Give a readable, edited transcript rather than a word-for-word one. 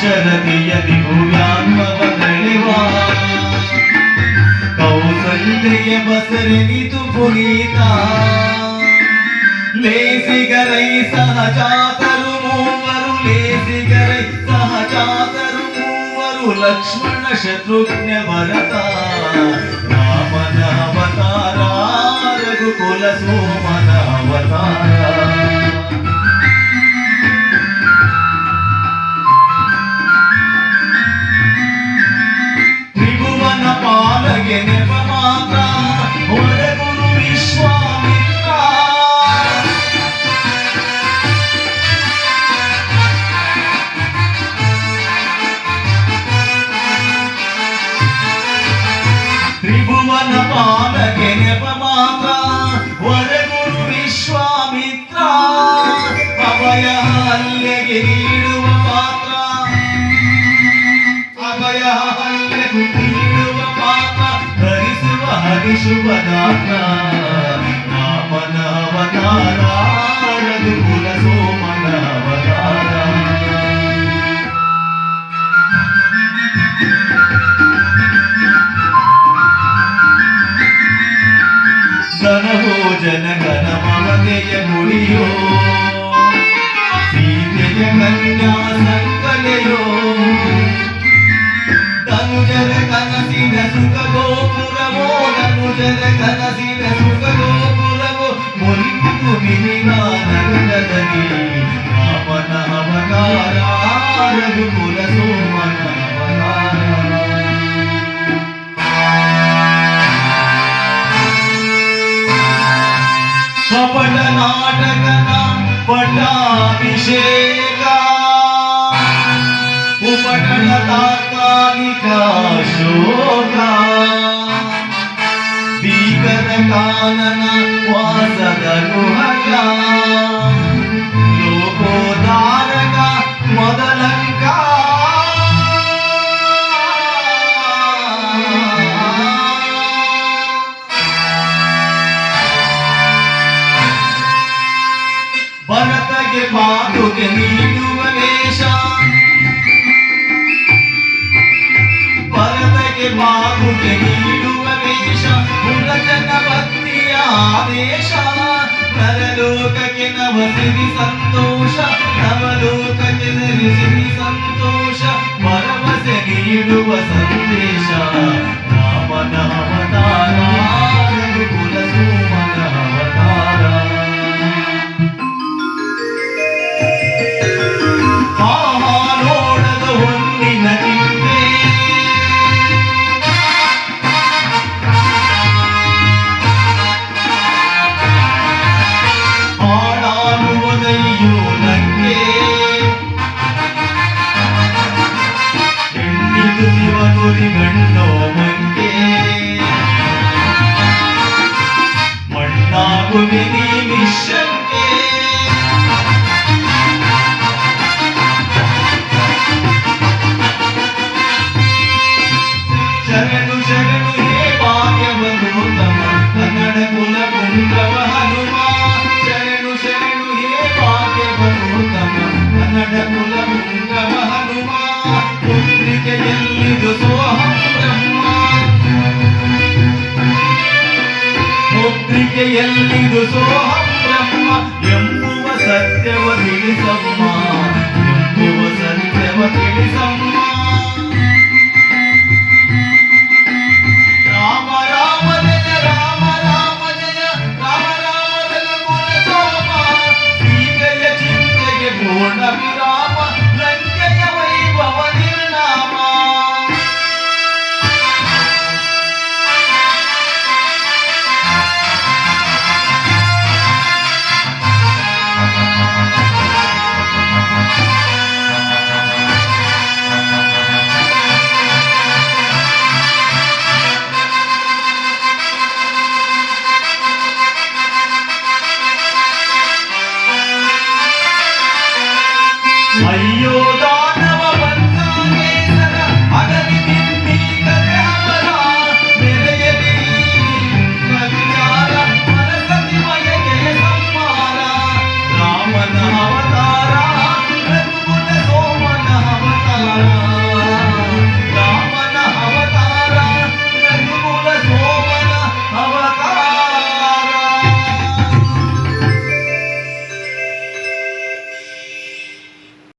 दाशरथियदि भुव्यान्मवदलिवा कौसल्यय बसरेनितु पुनीता लेसिगरै सहजातरु मूವರು लेसिगरै सहजातरु मूವರು लक्ष्मण शत्रुघ्न भरत रामನ ಅವತಾರ ರಘುಕುಲ ಸೋಮನ ಅವತಾರ ಪಾಲಗೆ ನೆಪ ಮಾತ್ರ ಹೊರಗುರು ವಿಶ್ವಾಮಿತ್ರ ತ್ರಿಭುವನ ಪಾಲಗೆ ನೆಪ ಮಾತ್ರ ಹೊರಗುರು ವಿಶ್ವಾಮಿತ್ರ ಅಭಯ ಹಲ್ಲೆಗೆ ನೀಡುವ ಪಾತ್ರ ಅಭಯ ಹಲ್ಲೆಗೆ ನೀಡುವ ಹರಿಶುಭದಾತ ರಾಮನ ಅವತಾರ ರಘುಕುಲ ಸೋಮನ ಅವತಾರ ಘನಭೋಜನ ಘನ ಮಮತೆಯ ಗುಡಿಯೋ ಸೀತೆಯ ಕನ್ಯಾ ಸಂಕಲೆಯೋ ಧನುಜರ ಕನಸಿನ ಸುಖ ಗೋಪುರವೋ ಧನುಜರ ಕನಸಿನ ಸುಖ ಗೋಪುರವೋ ಮುರಿದು ಮಿನಿನ ನಗರದಲ್ಲಿ ರಾಮನ ಅವತಾರ ರಘುಕುಲ ಸೋಮನ ಅವತಾರ ಕಪಟ ನಾಟಕದ ಪಟ್ಟಾಭಿಷೇಕ उपटल तात्कालिक शोक भीकर कानन वासद गुहक लोकोदारक ಮೊದಲಂಕ ಭರತಗೆ ಬಾಧುಗೆ ನೀಡುವ ವೇಷ ಬಾಹುಗೆ ನೀಡುವ ವೇಷ ಪುರಜನ ಭಕ್ತಿಯ ಆದೇಶ ನರಲೋಕಕ್ಕೆ ನವಸಿರಿ ಸಂತೋಷ ನವಲೋಕಕ್ಕೆ ಸಿರಿ ಸಂತೋಷ ಭರವಸೆ ನೀಡುವ ಸಂದೇಶ ರಾಮನ ಅವತಾರ ರಘುಕುಲ ಸೋಮನ ಅವತಾರ ನೋಡದ ಹೊನ್ನಿನ ಚಿಂತೆ ಗಣ್ಣೋ ಮಂಗೆ ಮಣ್ಣಾಗುವೆ ನೀ ನಿಶಂಕೆ ಶರಣು ಶರಣು ಹೇ ಭಾಗ್ಯವನೋತ್ತಮ ಕನ್ನಡ ಕುಲ ಪುಂಗವ ಹನುಮ ಶರಣು ಶರಣು ಹೇ ಭಾಗ್ಯವನೋತ್ತಮ ಕನ್ನಡ ಕುಲ ಪುಂಗವ ಹನುಮ ಮುದ್ರಿಕೆಯಲ್ಲಿದು ಸೋಹಂ ಬ್ರಹ್ಮ ಮುದ್ರಿಕೆಯಲ್ಲಿದು ಸೋಹಂ ಬ್ರಹ್ಮ ಎಂಬುವ ಸತ್ಯವ ತಿಳಿಸಮ್ಮ ಎಂಬುವ ಸತ್ಯವ ತಿಳಿಸಮ್ಮ